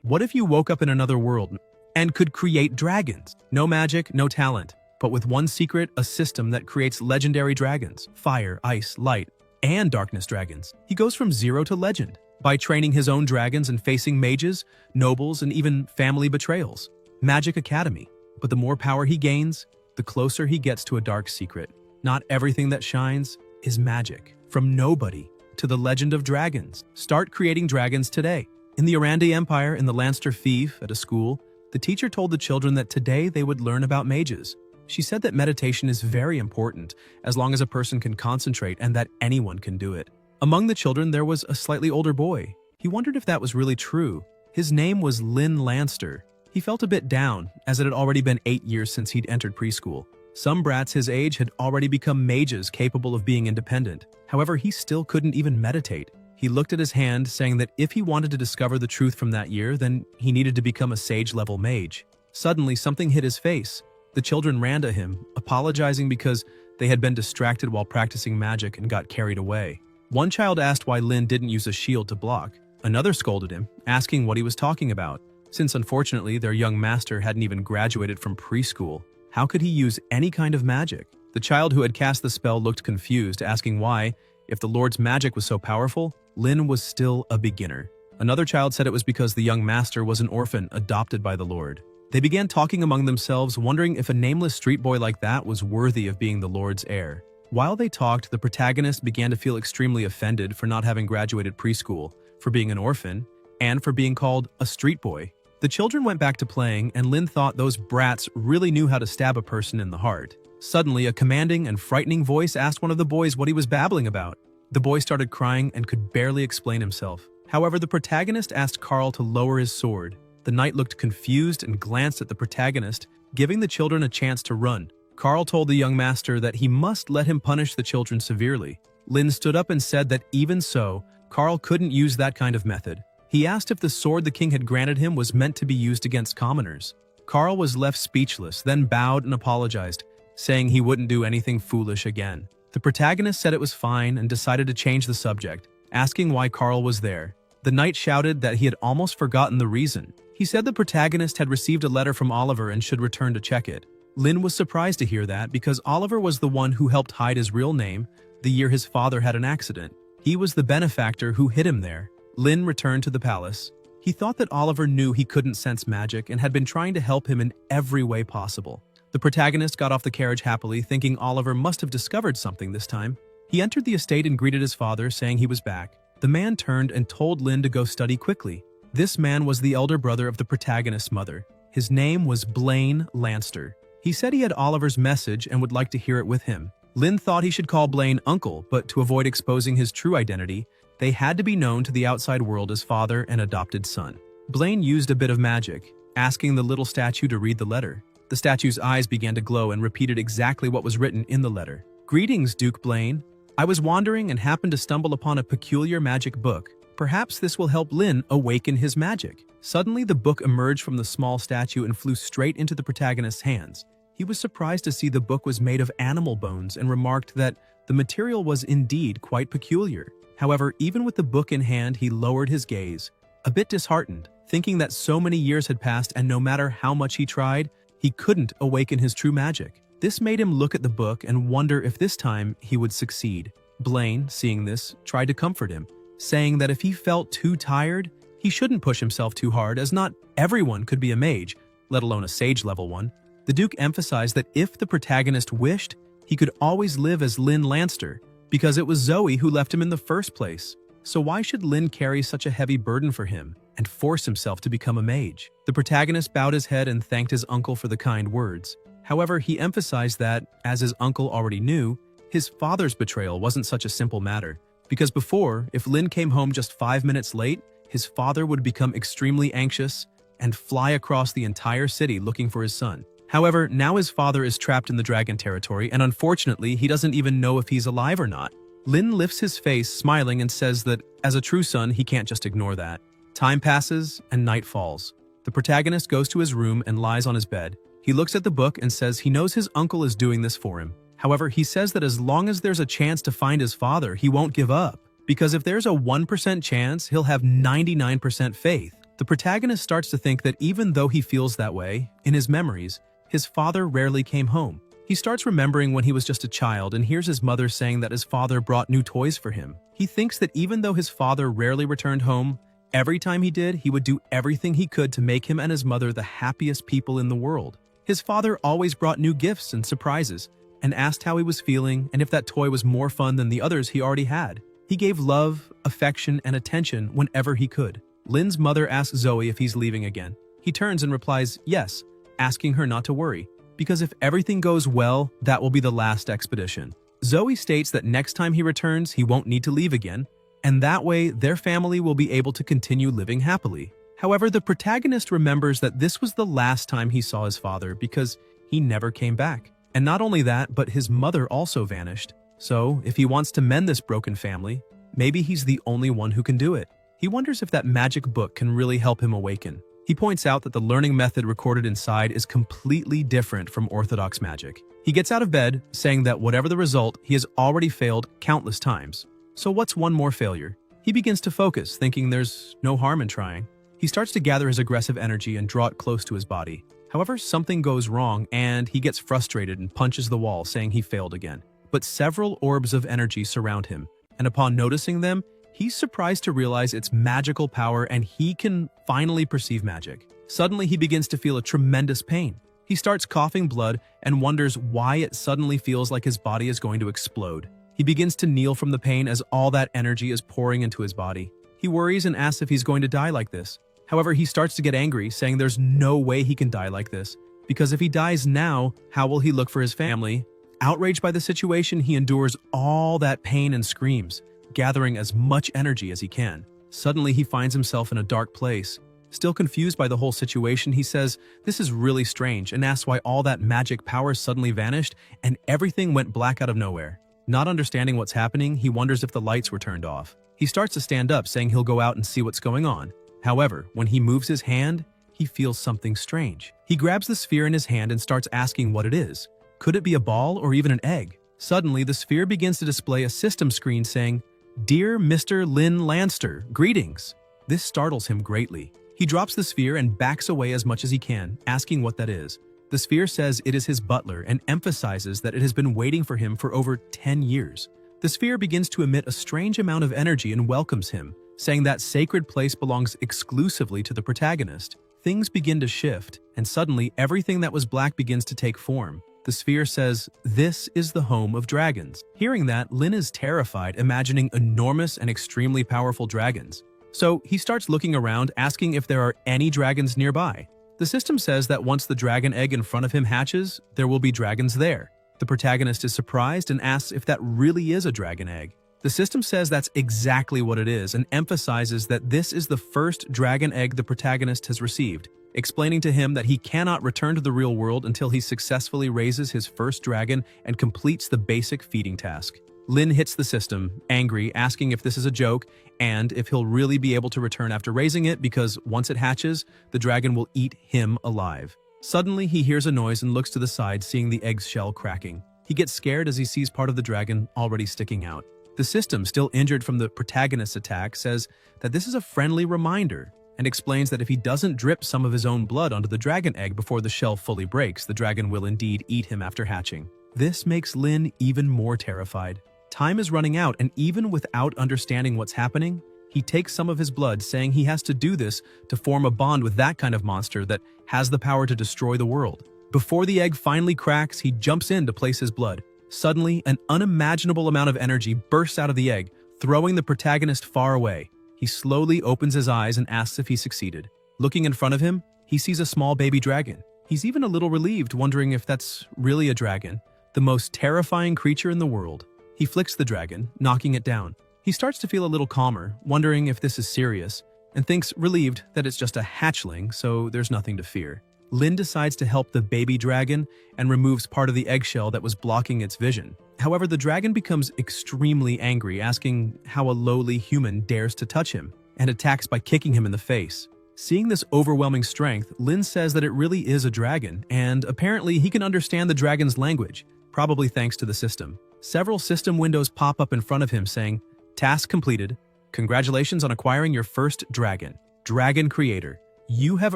What if you woke up in another world and could create dragons? No magic, no talent, but with one secret, a system that creates legendary dragons: fire, ice, light, and darkness dragons. He goes from zero to legend by training his own dragons and facing mages, nobles, and even family betrayals. Magic Academy. But the more power he gains, the closer he gets to a dark secret. Not everything that shines is magic. From nobody to the legend of dragons. Start creating dragons today. In the Arandi Empire, in the Lanster Fief, at a school, the teacher told the children that today they would learn about mages. She said that meditation is very important, as long as a person can concentrate, and that anyone can do it. Among the children, there was a slightly older boy. He wondered if that was really true. His name was Lynn Lanster. He felt a bit down, as it had already been 8 years since he'd entered preschool. Some brats his age had already become mages capable of being independent. However, he still couldn't even meditate. He looked at his hand, saying that if he wanted to discover the truth from that year, then he needed to become a sage-level mage. Suddenly, something hit his face. The children ran to him, apologizing because they had been distracted while practicing magic and got carried away. One child asked why Lynn didn't use a shield to block. Another scolded him, asking what he was talking about. Since unfortunately their young master hadn't even graduated from preschool, how could he use any kind of magic? The child who had cast the spell looked confused, asking why, if the Lord's magic was so powerful, Lynn was still a beginner. Another child said it was because the young master was an orphan adopted by the Lord. They began talking among themselves, wondering if a nameless street boy like that was worthy of being the Lord's heir. While they talked, the protagonist began to feel extremely offended for not having graduated preschool, for being an orphan, and for being called a street boy. The children went back to playing, and Lynn thought those brats really knew how to stab a person in the heart. Suddenly, a commanding and frightening voice asked one of the boys what he was babbling about. The boy started crying and could barely explain himself. However, the protagonist asked Carl to lower his sword. The knight looked confused and glanced at the protagonist, giving the children a chance to run. Carl told the young master that he must let him punish the children severely. Lynn stood up and said that even so, Carl couldn't use that kind of method. He asked if the sword the king had granted him was meant to be used against commoners. Carl was left speechless, then bowed and apologized, saying he wouldn't do anything foolish again. The protagonist said it was fine and decided to change the subject, asking why Carl was there. The knight shouted that he had almost forgotten the reason. He said the protagonist had received a letter from Oliver and should return to check it. Lynn was surprised to hear that because Oliver was the one who helped hide his real name the year his father had an accident. He was the benefactor who hid him there. Lynn returned to the palace. He thought that Oliver knew he couldn't sense magic and had been trying to help him in every way possible. The protagonist got off the carriage happily, thinking Oliver must have discovered something this time. He entered the estate and greeted his father, saying he was back. The man turned and told Lynn to go study quickly. This man was the elder brother of the protagonist's mother. His name was Blaine Lanster. He said he had Oliver's message and would like to hear it with him. Lynn thought he should call Blaine uncle, but to avoid exposing his true identity, they had to be known to the outside world as father and adopted son. Blaine used a bit of magic, asking the little statue to read the letter. The statue's eyes began to glow and repeated exactly what was written in the letter. "Greetings, Duke Blaine. I was wandering and happened to stumble upon a peculiar magic book. Perhaps this will help Lynn awaken his magic." Suddenly, the book emerged from the small statue and flew straight into the protagonist's hands. He was surprised to see the book was made of animal bones and remarked that the material was indeed quite peculiar. However, even with the book in hand, he lowered his gaze, a bit disheartened, thinking that so many years had passed and no matter how much he tried, he couldn't awaken his true magic. This made him look at the book and wonder if this time he would succeed. Blaine, seeing this, tried to comfort him, saying that if he felt too tired, he shouldn't push himself too hard, as not everyone could be a mage, let alone a sage-level one. The Duke emphasized that if the protagonist wished, he could always live as Lynn Lanster, because it was Zoe who left him in the first place. So why should Lynn carry such a heavy burden for him and force himself to become a mage? The protagonist bowed his head and thanked his uncle for the kind words. However, he emphasized that, as his uncle already knew, his father's betrayal wasn't such a simple matter. Because before, if Lynn came home just 5 minutes late, his father would become extremely anxious and fly across the entire city looking for his son. However, now his father is trapped in the dragon territory, and unfortunately, he doesn't even know if he's alive or not. Lynn lifts his face, smiling, and says that, as a true son, he can't just ignore that. Time passes, and night falls. The protagonist goes to his room and lies on his bed. He looks at the book and says he knows his uncle is doing this for him. However, he says that as long as there's a chance to find his father, he won't give up. Because if there's a 1% chance, he'll have 99% faith. The protagonist starts to think that even though he feels that way, in his memories, his father rarely came home. He starts remembering when he was just a child and hears his mother saying that his father brought new toys for him. He thinks that even though his father rarely returned home, every time he did, he would do everything he could to make him and his mother the happiest people in the world. His father always brought new gifts and surprises, and asked how he was feeling and if that toy was more fun than the others he already had. He gave love, affection, and attention whenever he could. Lynn's mother asks Zoe if he's leaving again. He turns and replies yes, asking her not to worry, because if everything goes well, that will be the last expedition. Zoe states that next time he returns, he won't need to leave again, and that way their family will be able to continue living happily. However, the protagonist remembers that this was the last time he saw his father because he never came back. And not only that, but his mother also vanished. So, if he wants to mend this broken family, maybe he's the only one who can do it. He wonders if that magic book can really help him awaken. He points out that the learning method recorded inside is completely different from orthodox magic. He gets out of bed, saying that whatever the result, he has already failed countless times. So what's one more failure? He begins to focus, thinking there's no harm in trying. He starts to gather his aggressive energy and draw it close to his body. However, something goes wrong and he gets frustrated and punches the wall, saying he failed again. But several orbs of energy surround him, and upon noticing them, he's surprised to realize its magical power and he can finally perceive magic. Suddenly, he begins to feel a tremendous pain. He starts coughing blood and wonders why it suddenly feels like his body is going to explode. He begins to kneel from the pain as all that energy is pouring into his body. He worries and asks if he's going to die like this. However, he starts to get angry, saying there's no way he can die like this, because if he dies now, how will he look for his family? Outraged by the situation, he endures all that pain and screams, gathering as much energy as he can. Suddenly, he finds himself in a dark place. Still confused by the whole situation, he says this is really strange and asks why all that magic power suddenly vanished and everything went black out of nowhere. Not understanding what's happening, he wonders if the lights were turned off. He starts to stand up, saying he'll go out and see what's going on. However, when he moves his hand, he feels something strange. He grabs the sphere in his hand and starts asking what it is. Could it be a ball or even an egg? Suddenly, the sphere begins to display a system screen saying, "Dear Mr. Lynn Lanster, greetings." This startles him greatly. He drops the sphere and backs away as much as he can, asking what that is. The sphere says it is his butler and emphasizes that it has been waiting for him for over 10 years. The sphere begins to emit a strange amount of energy and welcomes him, saying that sacred place belongs exclusively to the protagonist. Things begin to shift, and suddenly everything that was black begins to take form. The sphere says, "This is the home of dragons." Hearing that, Lynn is terrified, imagining enormous and extremely powerful dragons. So he starts looking around, asking if there are any dragons nearby. The system says that once the dragon egg in front of him hatches, there will be dragons there. The protagonist is surprised and asks if that really is a dragon egg. The system says that's exactly what it is and emphasizes that this is the first dragon egg the protagonist has received, explaining to him that he cannot return to the real world until he successfully raises his first dragon and completes the basic feeding task. Lynn hits the system, angry, asking if this is a joke and if he'll really be able to return after raising it because once it hatches, the dragon will eat him alive. Suddenly, he hears a noise and looks to the side, seeing the egg's shell cracking. He gets scared as he sees part of the dragon already sticking out. The system, still injured from the protagonist's attack, says that this is a friendly reminder and explains that if he doesn't drip some of his own blood onto the dragon egg before the shell fully breaks, the dragon will indeed eat him after hatching. This makes Lynn even more terrified. Time is running out, and even without understanding what's happening, he takes some of his blood, saying he has to do this to form a bond with that kind of monster that has the power to destroy the world. Before the egg finally cracks, he jumps in to place his blood. Suddenly, an unimaginable amount of energy bursts out of the egg, throwing the protagonist far away. He slowly opens his eyes and asks if he succeeded. Looking in front of him, he sees a small baby dragon. He's even a little relieved, wondering if that's really a dragon, the most terrifying creature in the world. He flicks the dragon, knocking it down. He starts to feel a little calmer, wondering if this is serious, and thinks relieved that it's just a hatchling, so there's nothing to fear. Lynn decides to help the baby dragon and removes part of the eggshell that was blocking its vision. However, the dragon becomes extremely angry, asking how a lowly human dares to touch him, and attacks by kicking him in the face. Seeing this overwhelming strength, Lynn says that it really is a dragon, and apparently he can understand the dragon's language, probably thanks to the system. Several system windows pop up in front of him saying, "Task completed. Congratulations on acquiring your first dragon." Dragon Creator, you have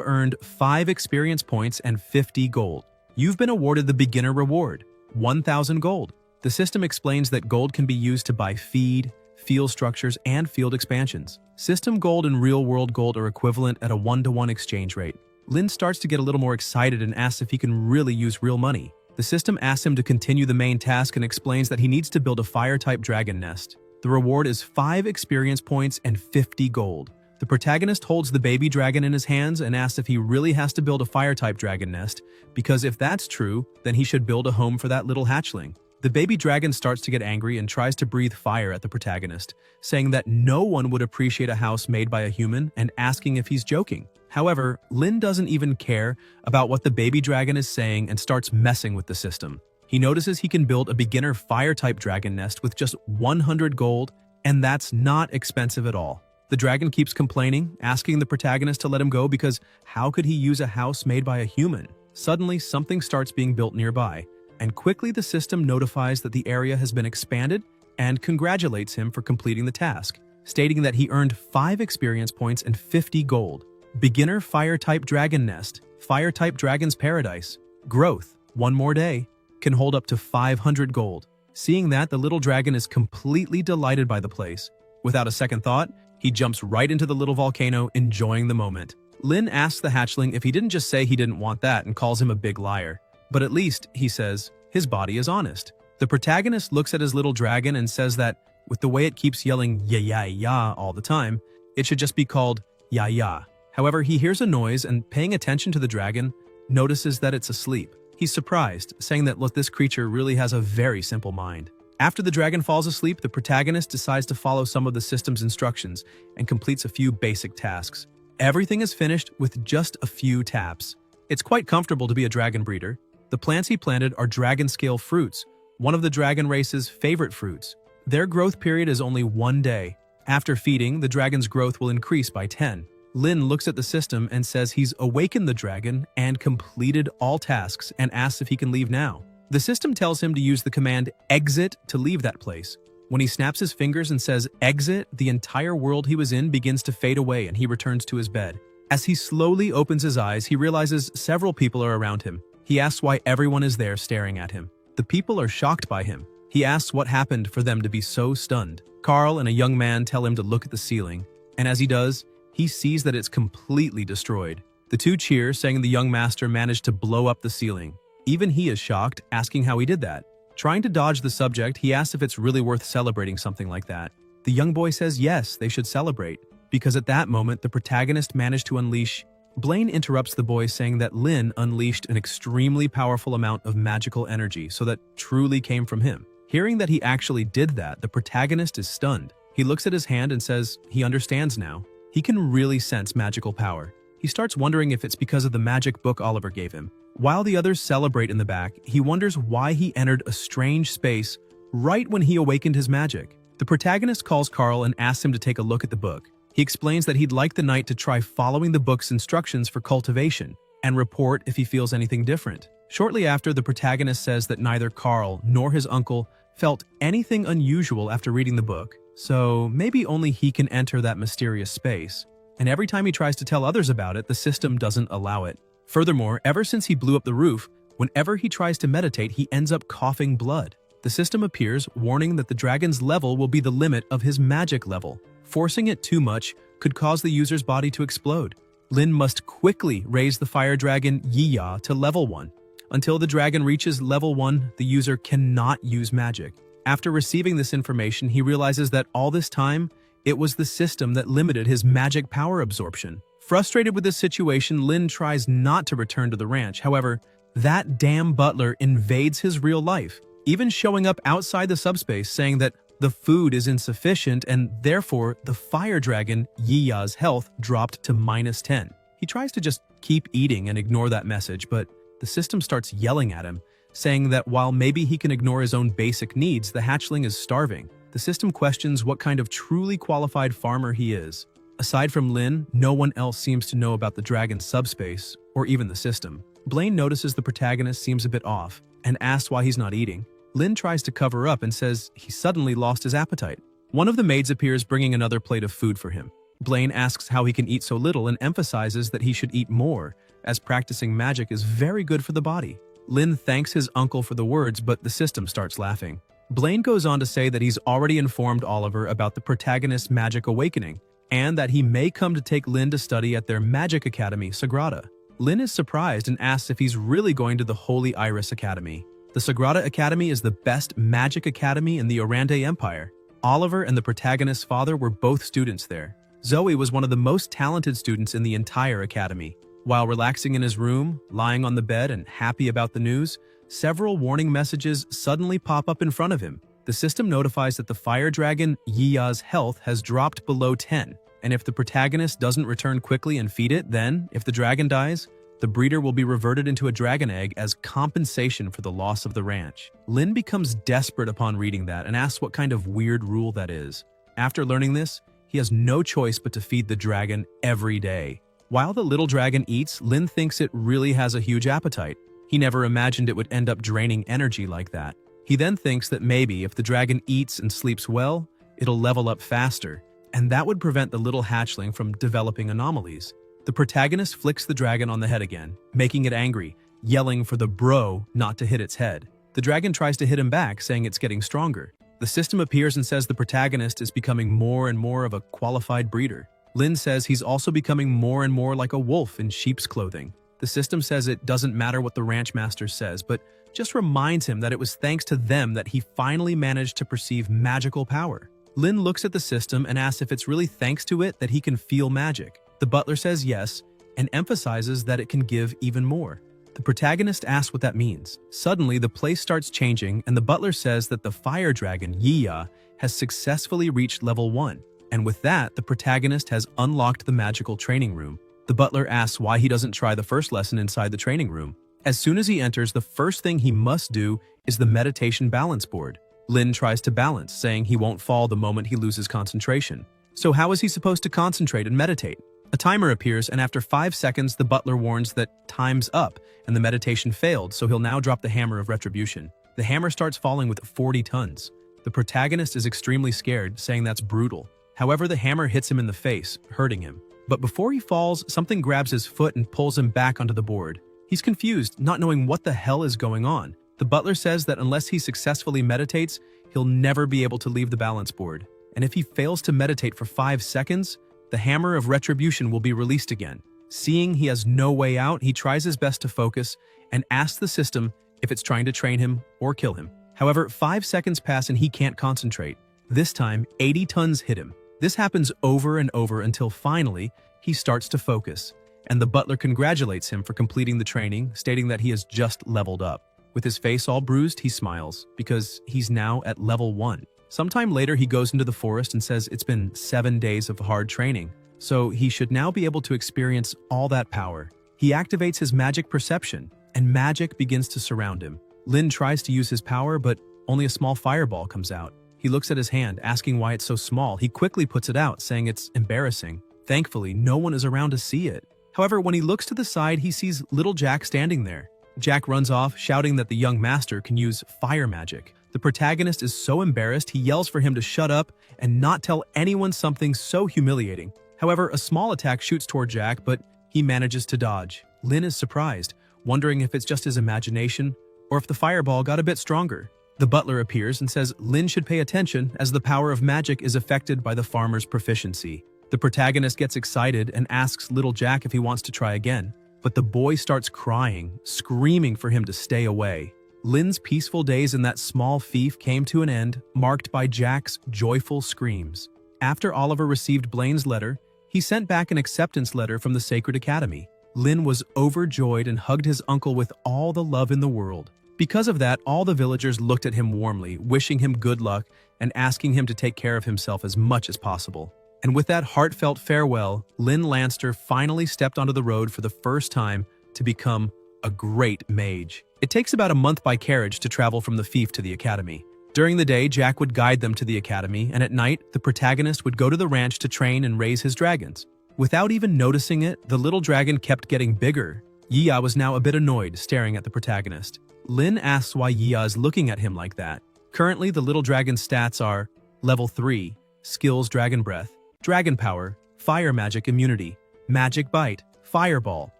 earned 5 experience points and 50 gold. You've been awarded the beginner reward, 1,000 gold. The system explains that gold can be used to buy feed, field structures, and field expansions. System gold and real-world gold are equivalent at a 1-to-1 exchange rate. Lin starts to get a little more excited and asks if he can really use real money. The system asks him to continue the main task and explains that he needs to build a fire-type dragon nest. The reward is 5 experience points and 50 gold. The protagonist holds the baby dragon in his hands and asks if he really has to build a fire-type dragon nest, because if that's true, then he should build a home for that little hatchling. The baby dragon starts to get angry and tries to breathe fire at the protagonist, saying that no one would appreciate a house made by a human and asking if he's joking. However, Lin doesn't even care about what the baby dragon is saying and starts messing with the system. He notices he can build a beginner fire-type dragon nest with just 100 gold, and that's not expensive at all. The dragon keeps complaining, asking the protagonist to let him go because how could he use a house made by a human? Suddenly, something starts being built nearby, and quickly the system notifies that the area has been expanded and congratulates him for completing the task, stating that he earned 5 experience points and 50 gold. Beginner Fire-type Dragon Nest, Fire-type Dragon's Paradise, Growth, 1 more day, can hold up to 500 gold. Seeing that, the little dragon is completely delighted by the place. Without a second thought, he jumps right into the little volcano, enjoying the moment. Lin asks the hatchling if he didn't just say he didn't want that and calls him a big liar. But at least, he says, his body is honest. The protagonist looks at his little dragon and says that, with the way it keeps yelling ya ya ya all the time, it should just be called ya ya. However, he hears a noise and, paying attention to the dragon, notices that it's asleep. He's surprised, saying that look, this creature really has a very simple mind. After the dragon falls asleep, the protagonist decides to follow some of the system's instructions and completes a few basic tasks. Everything is finished with just a few taps. It's quite comfortable to be a dragon breeder. The plants he planted are dragon-scale fruits, one of the dragon race's favorite fruits. Their growth period is only 1 day. After feeding, the dragon's growth will increase by 10. Lin looks at the system and says he's awakened the dragon and completed all tasks and asks if he can leave now. The system tells him to use the command exit to leave that place. When he snaps his fingers and says exit, the entire world he was in begins to fade away and he returns to his bed. As he slowly opens his eyes, he realizes several people are around him. He asks why everyone is there staring at him. The people are shocked by him. He asks what happened for them to be so stunned. Carl and a young man tell him to look at the ceiling, and as he does, he sees that it's completely destroyed. The two cheer, saying the young master managed to blow up the ceiling. Even he is shocked, asking how he did that. Trying to dodge the subject, he asks if it's really worth celebrating something like that. The young boy says yes, they should celebrate, because at that moment the protagonist managed to unleash. Blaine interrupts the boy, saying that Lin unleashed an extremely powerful amount of magical energy, so that truly came from him. Hearing that he actually did that, the protagonist is stunned. He looks at his hand and says he understands now. He can really sense magical power. He starts wondering if it's because of the magic book Oliver gave him. While the others celebrate in the back, he wonders why he entered a strange space right when he awakened his magic. The protagonist calls Carl and asks him to take a look at the book. He explains that he'd like the knight to try following the book's instructions for cultivation and report if he feels anything different. Shortly after, the protagonist says that neither Carl nor his uncle felt anything unusual after reading the book, so maybe only he can enter that mysterious space. And every time he tries to tell others about it, the system doesn't allow it. Furthermore, ever since he blew up the roof, whenever he tries to meditate, he ends up coughing blood. The system appears, warning that the dragon's level will be the limit of his magic level. Forcing it too much could cause the user's body to explode. Lin must quickly raise the fire dragon Yiya to level 1. Until the dragon reaches level 1, the user cannot use magic. After receiving this information, he realizes that all this time, it was the system that limited his magic power absorption. Frustrated with this situation, Lin tries not to return to the ranch. However, that damn butler invades his real life, even showing up outside the subspace saying that the food is insufficient and therefore the fire dragon Yiya's health dropped to -10. He tries to just keep eating and ignore that message, but the system starts yelling at him, saying that while maybe he can ignore his own basic needs, the hatchling is starving. The system questions what kind of truly qualified farmer he is. Aside from Lin, no one else seems to know about the dragon's subspace, or even the system. Blaine notices the protagonist seems a bit off, and asks why he's not eating. Lin tries to cover up and says he suddenly lost his appetite. One of the maids appears bringing another plate of food for him. Blaine asks how he can eat so little and emphasizes that he should eat more, as practicing magic is very good for the body. Lin thanks his uncle for the words, but the system starts laughing. Blaine goes on to say that he's already informed Oliver about the protagonist's magic awakening, and that he may come to take Lin to study at their magic academy, Sagrada. Lin is surprised and asks if he's really going to the Holy Iris Academy. The Sagrada Academy is the best magic academy in the Orande Empire. Oliver and the protagonist's father were both students there. Zoe was one of the most talented students in the entire academy. While relaxing in his room, lying on the bed and happy about the news, several warning messages suddenly pop up in front of him. The system notifies that the fire dragon Yiya's health has dropped below 10, and if the protagonist doesn't return quickly and feed it, then, if the dragon dies, the breeder will be reverted into a dragon egg as compensation for the loss of the ranch. Lin becomes desperate upon reading that and asks what kind of weird rule that is. After learning this, he has no choice but to feed the dragon every day. While the little dragon eats, Lin thinks it really has a huge appetite. He never imagined it would end up draining energy like that. He then thinks that maybe if the dragon eats and sleeps well, it'll level up faster, and that would prevent the little hatchling from developing anomalies. The protagonist flicks the dragon on the head again, making it angry, yelling for the bro not to hit its head. The dragon tries to hit him back, saying it's getting stronger. The system appears and says the protagonist is becoming more and more of a qualified breeder. Lin says he's also becoming more and more like a wolf in sheep's clothing. The system says it doesn't matter what the ranch master says, but just reminds him that it was thanks to them that he finally managed to perceive magical power. Lin looks at the system and asks if it's really thanks to it that he can feel magic. The butler says yes, and emphasizes that it can give even more. The protagonist asks what that means. Suddenly, the place starts changing, and the butler says that the fire dragon, Yiya, has successfully reached level 1. And with that, the protagonist has unlocked the magical training room. The butler asks why he doesn't try the first lesson inside the training room. As soon as he enters, the first thing he must do is the meditation balance board. Lin tries to balance, saying he won't fall the moment he loses concentration. So how is he supposed to concentrate and meditate? A timer appears, and after 5 seconds, the butler warns that time's up and the meditation failed, so he'll now drop the hammer of retribution. The hammer starts falling with 40 tons. The protagonist is extremely scared, saying that's brutal. However, the hammer hits him in the face, hurting him. But before he falls, something grabs his foot and pulls him back onto the board. He's confused, not knowing what the hell is going on. The butler says that unless he successfully meditates, he'll never be able to leave the balance board. And if he fails to meditate for 5 seconds, the hammer of retribution will be released again. Seeing he has no way out, he tries his best to focus and asks the system if it's trying to train him or kill him. However, 5 seconds pass and he can't concentrate. This time, 80 tons hit him. This happens over and over until finally, he starts to focus, and the butler congratulates him for completing the training, stating that he has just leveled up. With his face all bruised, he smiles, because he's now at level 1. Sometime later, he goes into the forest and says it's been 7 days of hard training, so he should now be able to experience all that power. He activates his magic perception, and magic begins to surround him. Lin tries to use his power, but only a small fireball comes out. He looks at his hand, asking why it's so small. He quickly puts it out, saying it's embarrassing. Thankfully, no one is around to see it. However, when he looks to the side, he sees little Jack standing there. Jack runs off, shouting that the young master can use fire magic. The protagonist is so embarrassed, he yells for him to shut up and not tell anyone something so humiliating. However, a small attack shoots toward Jack, but he manages to dodge. Lin is surprised, wondering if it's just his imagination or if the fireball got a bit stronger. The butler appears and says Lin should pay attention as the power of magic is affected by the farmer's proficiency. The protagonist gets excited and asks little Jack if he wants to try again, but the boy starts crying, screaming for him to stay away. Lin's peaceful days in that small fief came to an end, marked by Jack's joyful screams. After Oliver received Blaine's letter, he sent back an acceptance letter from the Sacred Academy. Lin was overjoyed and hugged his uncle with all the love in the world. Because of that, all the villagers looked at him warmly, wishing him good luck and asking him to take care of himself as much as possible. And with that heartfelt farewell, Lin Lanster finally stepped onto the road for the first time to become a great mage. It takes about a month by carriage to travel from the fief to the academy. During the day, Jack would guide them to the academy, and at night, the protagonist would go to the ranch to train and raise his dragons. Without even noticing it, the little dragon kept getting bigger. Yiya was now a bit annoyed, staring at the protagonist. Lin asks why Yiya is looking at him like that. Currently, the little dragon's stats are Level 3, Skills Dragon Breath, Dragon Power, fire magic immunity, magic bite, fireball,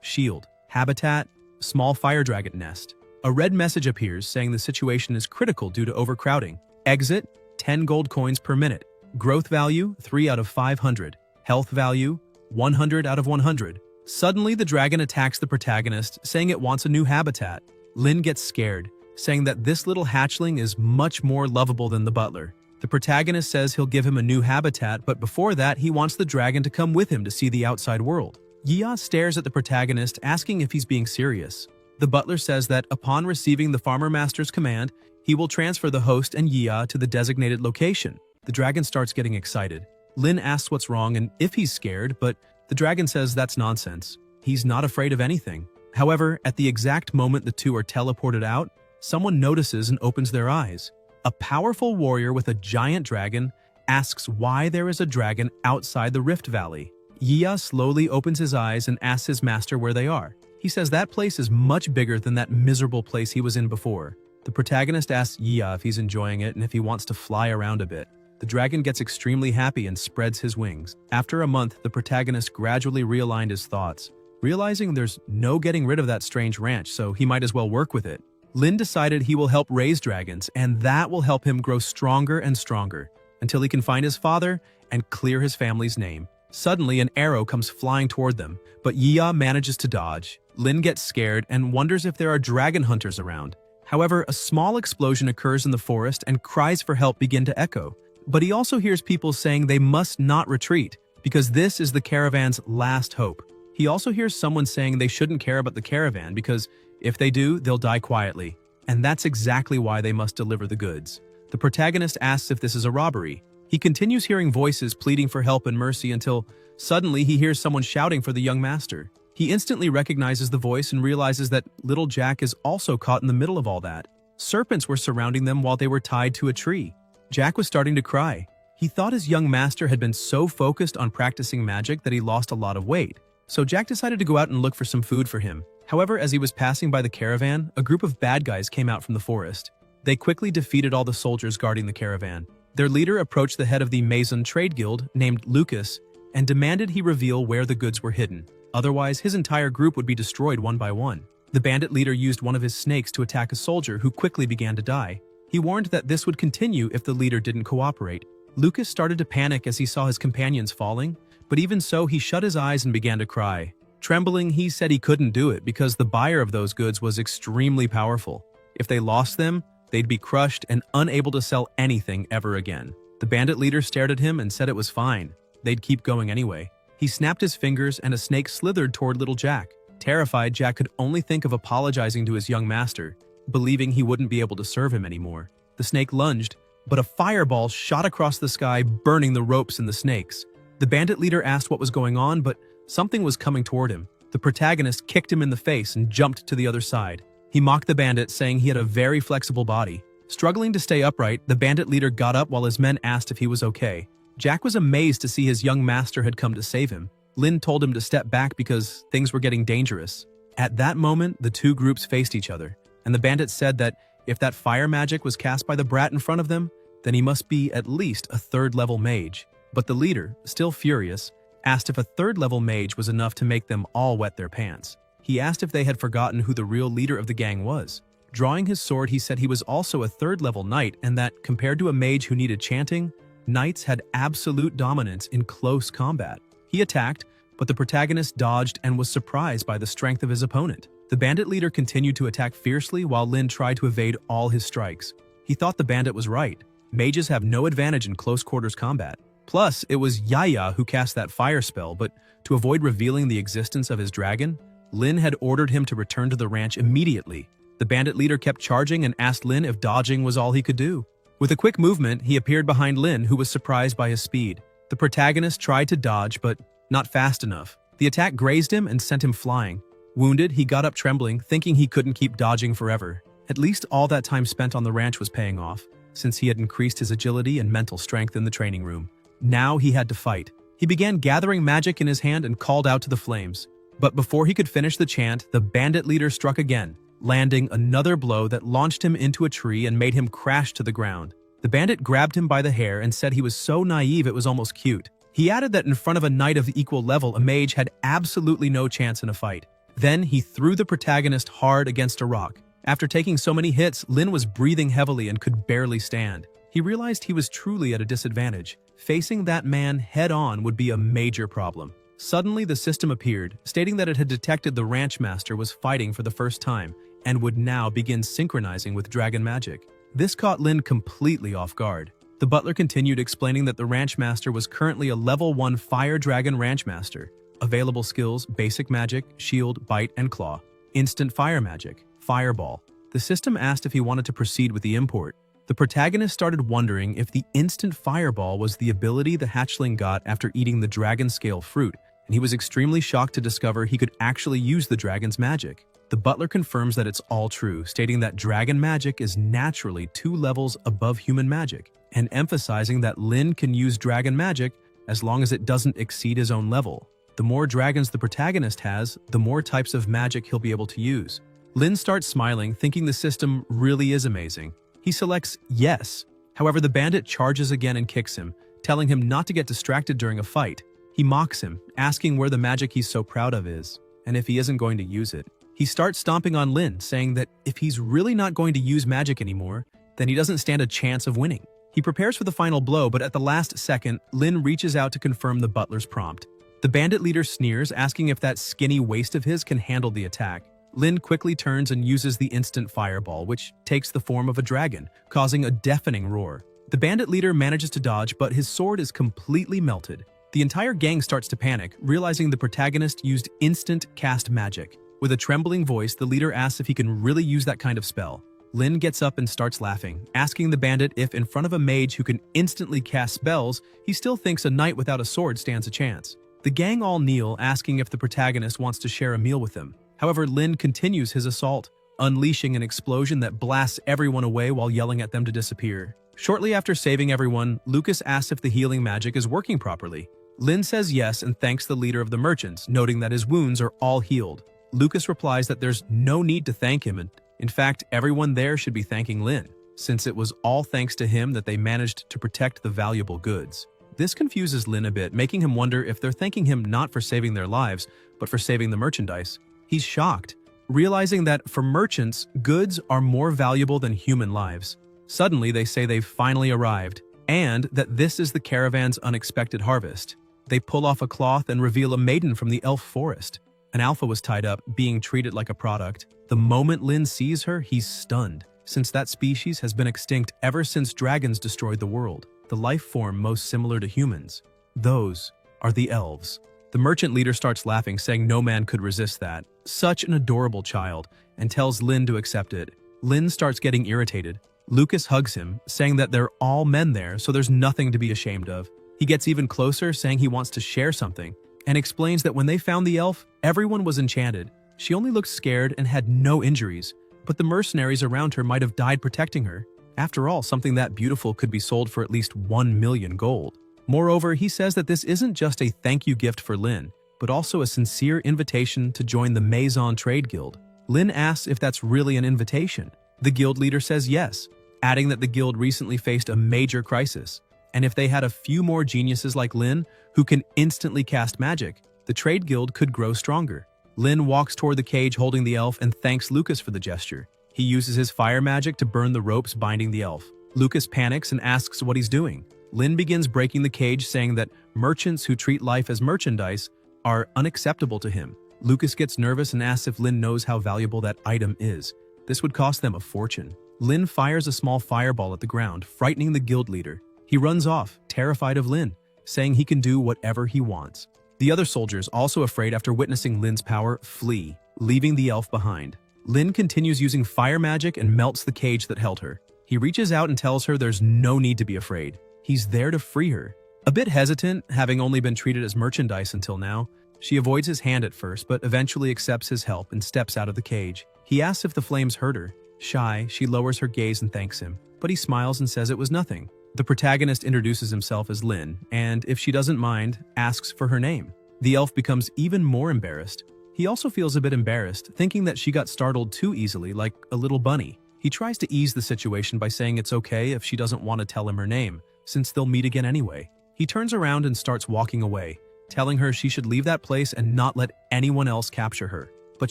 shield, habitat, small fire dragon nest. A red message appears saying the situation is critical due to overcrowding. Exit, 10 gold coins per minute. Growth value, 3 out of 500. Health value, 100 out of 100. Suddenly, the dragon attacks the protagonist, saying it wants a new habitat. Lin gets scared, saying that this little hatchling is much more lovable than the butler. The protagonist says he'll give him a new habitat, but before that, he wants the dragon to come with him to see the outside world. Yia stares at the protagonist, asking if he's being serious. The butler says that upon receiving the farmer master's command, he will transfer the host and Yia to the designated location. The dragon starts getting excited. Lin asks what's wrong and if he's scared, but the dragon says that's nonsense. He's not afraid of anything. However, at the exact moment the two are teleported out, someone notices and opens their eyes. A powerful warrior with a giant dragon asks why there is a dragon outside the Rift Valley. Yia slowly opens his eyes and asks his master where they are. He says that place is much bigger than that miserable place he was in before. The protagonist asks Yia if he's enjoying it and if he wants to fly around a bit. The dragon gets extremely happy and spreads his wings. After a month, the protagonist gradually realigned his thoughts, realizing there's no getting rid of that strange ranch, so he might as well work with it. Lin decided he will help raise dragons, and that will help him grow stronger and stronger, until he can find his father and clear his family's name. Suddenly, an arrow comes flying toward them, but Yia manages to dodge. Lin gets scared and wonders if there are dragon hunters around. However, a small explosion occurs in the forest and cries for help begin to echo. But he also hears people saying they must not retreat, because this is the caravan's last hope. He also hears someone saying they shouldn't care about the caravan because if they do, they'll die quietly. And that's exactly why they must deliver the goods. The protagonist asks if this is a robbery. He continues hearing voices pleading for help and mercy until suddenly he hears someone shouting for the young master. He instantly recognizes the voice and realizes that little Jack is also caught in the middle of all that. Serpents were surrounding them while they were tied to a tree. Jack was starting to cry. He thought his young master had been so focused on practicing magic that he lost a lot of weight. So Jack decided to go out and look for some food for him. However, as he was passing by the caravan, a group of bad guys came out from the forest. They quickly defeated all the soldiers guarding the caravan. Their leader approached the head of the Mason Trade Guild, named Lucas, and demanded he reveal where the goods were hidden. Otherwise, his entire group would be destroyed one by one. The bandit leader used one of his snakes to attack a soldier who quickly began to die. He warned that this would continue if the leader didn't cooperate. Lucas started to panic as he saw his companions falling, but even so, he shut his eyes and began to cry. Trembling, he said he couldn't do it because the buyer of those goods was extremely powerful. If they lost them, they'd be crushed and unable to sell anything ever again. The bandit leader stared at him and said it was fine. They'd keep going anyway. He snapped his fingers and a snake slithered toward little Jack. Terrified, Jack could only think of apologizing to his young master, believing he wouldn't be able to serve him anymore. The snake lunged, but a fireball shot across the sky, burning the ropes and the snakes. The bandit leader asked what was going on, but something was coming toward him. The protagonist kicked him in the face and jumped to the other side. He mocked the bandit, saying he had a very flexible body. Struggling to stay upright, the bandit leader got up while his men asked if he was okay. Jack was amazed to see his young master had come to save him. Lin told him to step back because things were getting dangerous. At that moment, the two groups faced each other, and the bandit said that if that fire magic was cast by the brat in front of them, then he must be at least a third-level mage. But the leader, still furious, asked if a third-level mage was enough to make them all wet their pants. He asked if they had forgotten who the real leader of the gang was. Drawing his sword, he said he was also a third-level knight and that, compared to a mage who needed chanting, knights had absolute dominance in close combat. He attacked, but the protagonist dodged and was surprised by the strength of his opponent. The bandit leader continued to attack fiercely while Lin tried to evade all his strikes. He thought the bandit was right. Mages have no advantage in close-quarters combat. Plus, it was Yaya who cast that fire spell, but to avoid revealing the existence of his dragon, Lin had ordered him to return to the ranch immediately. The bandit leader kept charging and asked Lin if dodging was all he could do. With a quick movement, he appeared behind Lin, who was surprised by his speed. The protagonist tried to dodge, but not fast enough. The attack grazed him and sent him flying. Wounded, he got up trembling, thinking he couldn't keep dodging forever. At least all that time spent on the ranch was paying off, since he had increased his agility and mental strength in the training room. Now he had to fight. He began gathering magic in his hand and called out to the flames. But before he could finish the chant, the bandit leader struck again, landing another blow that launched him into a tree and made him crash to the ground. The bandit grabbed him by the hair and said he was so naive it was almost cute. He added that in front of a knight of equal level, a mage had absolutely no chance in a fight. Then he threw the protagonist hard against a rock. After taking so many hits, Lin was breathing heavily and could barely stand. He realized he was truly at a disadvantage. Facing that man head-on would be a major problem. Suddenly, the system appeared, stating that it had detected the ranch master was fighting for the first time and would now begin synchronizing with dragon magic. This caught Lin completely off guard. The butler continued explaining that the ranch master was currently a level 1 fire dragon ranch master. Available skills: basic magic, shield, bite, and claw. Instant fire magic, fireball. The system asked if he wanted to proceed with the import. The protagonist started wondering if the instant fireball was the ability the hatchling got after eating the dragon scale fruit, and he was extremely shocked to discover he could actually use the dragon's magic. The butler confirms that it's all true, stating that dragon magic is naturally 2 levels above human magic, and emphasizing that Lin can use dragon magic as long as it doesn't exceed his own level. The more dragons the protagonist has, the more types of magic he'll be able to use. Lin starts smiling, thinking the system really is amazing. He selects yes. However, the bandit charges again and kicks him, telling him not to get distracted during a fight. He mocks him, asking where the magic he's so proud of is, and if he isn't going to use it. He starts stomping on Lin, saying that if he's really not going to use magic anymore, then he doesn't stand a chance of winning. He prepares for the final blow, but at the last second, Lin reaches out to confirm the butler's prompt. The bandit leader sneers, asking if that skinny waist of his can handle the attack. Lin quickly turns and uses the instant fireball, which takes the form of a dragon, causing a deafening roar. The bandit leader manages to dodge, but his sword is completely melted. The entire gang starts to panic, realizing the protagonist used instant cast magic. With a trembling voice, the leader asks if he can really use that kind of spell. Lin gets up and starts laughing, asking the bandit if in front of a mage who can instantly cast spells, he still thinks a knight without a sword stands a chance. The gang all kneel, asking if the protagonist wants to share a meal with them. However, Lin continues his assault, unleashing an explosion that blasts everyone away while yelling at them to disappear. Shortly after saving everyone, Lucas asks if the healing magic is working properly. Lin says yes and thanks the leader of the merchants, noting that his wounds are all healed. Lucas replies that there's no need to thank him, and in fact, everyone there should be thanking Lin, since it was all thanks to him that they managed to protect the valuable goods. This confuses Lin a bit, making him wonder if they're thanking him not for saving their lives, but for saving the merchandise. He's shocked, realizing that for merchants, goods are more valuable than human lives. Suddenly, they say they've finally arrived, and that this is the caravan's unexpected harvest. They pull off a cloth and reveal a maiden from the elf forest. An alpha was tied up, being treated like a product. The moment Lin sees her, he's stunned, since that species has been extinct ever since dragons destroyed the world, the life form most similar to humans. Those are the elves. The merchant leader starts laughing, saying no man could resist that. Such an adorable child, and tells Lin to accept it. Lin starts getting irritated. Lucas hugs him, saying that they're all men there, so there's nothing to be ashamed of. He gets even closer, saying he wants to share something, and explains that when they found the elf, everyone was enchanted. She only looked scared and had no injuries, but the mercenaries around her might have died protecting her. After all, something that beautiful could be sold for at least 1 million gold. Moreover, he says that this isn't just a thank you gift for Lin, but also a sincere invitation to join the Maison Trade Guild. Lin asks if that's really an invitation. The guild leader says yes, adding that the guild recently faced a major crisis, and if they had a few more geniuses like Lin, who can instantly cast magic, the trade guild could grow stronger. Lin walks toward the cage holding the elf and thanks Lucas for the gesture. He uses his fire magic to burn the ropes binding the elf. Lucas panics and asks what he's doing. Lin begins breaking the cage, saying that merchants who treat life as merchandise are unacceptable to him. Lucas gets nervous and asks if Lin knows how valuable that item is. This would cost them a fortune. Lin fires a small fireball at the ground, frightening the guild leader. He runs off, terrified of Lin, saying he can do whatever he wants. The other soldiers, also afraid after witnessing Lin's power, flee, leaving the elf behind. Lin continues using fire magic and melts the cage that held her. He reaches out and tells her there's no need to be afraid. He's there to free her. A bit hesitant, having only been treated as merchandise until now, she avoids his hand at first, but eventually accepts his help and steps out of the cage. He asks if the flames hurt her. Shy, she lowers her gaze and thanks him, but he smiles and says it was nothing. The protagonist introduces himself as Lin, and if she doesn't mind, asks for her name. The elf becomes even more embarrassed. He also feels a bit embarrassed, thinking that she got startled too easily, like a little bunny. He tries to ease the situation by saying it's okay if she doesn't want to tell him her name, since they'll meet again anyway. He turns around and starts walking away, telling her she should leave that place and not let anyone else capture her. But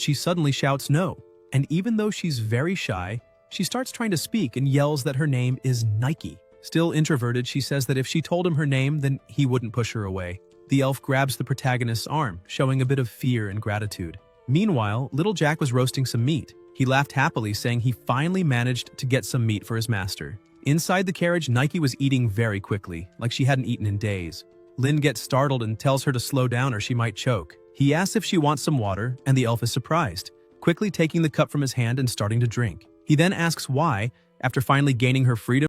she suddenly shouts no, and even though she's very shy, she starts trying to speak and yells that her name is Nike. Still introverted, she says that if she told him her name, then he wouldn't push her away. The elf grabs the protagonist's arm, showing a bit of fear and gratitude. Meanwhile, little Jack was roasting some meat. He laughed happily, saying he finally managed to get some meat for his master. Inside the carriage, Nike was eating very quickly, like she hadn't eaten in days. Lynn gets startled and tells her to slow down or she might choke. He asks if she wants some water, and the elf is surprised, quickly taking the cup from his hand and starting to drink. He then asks why, after finally gaining her freedom,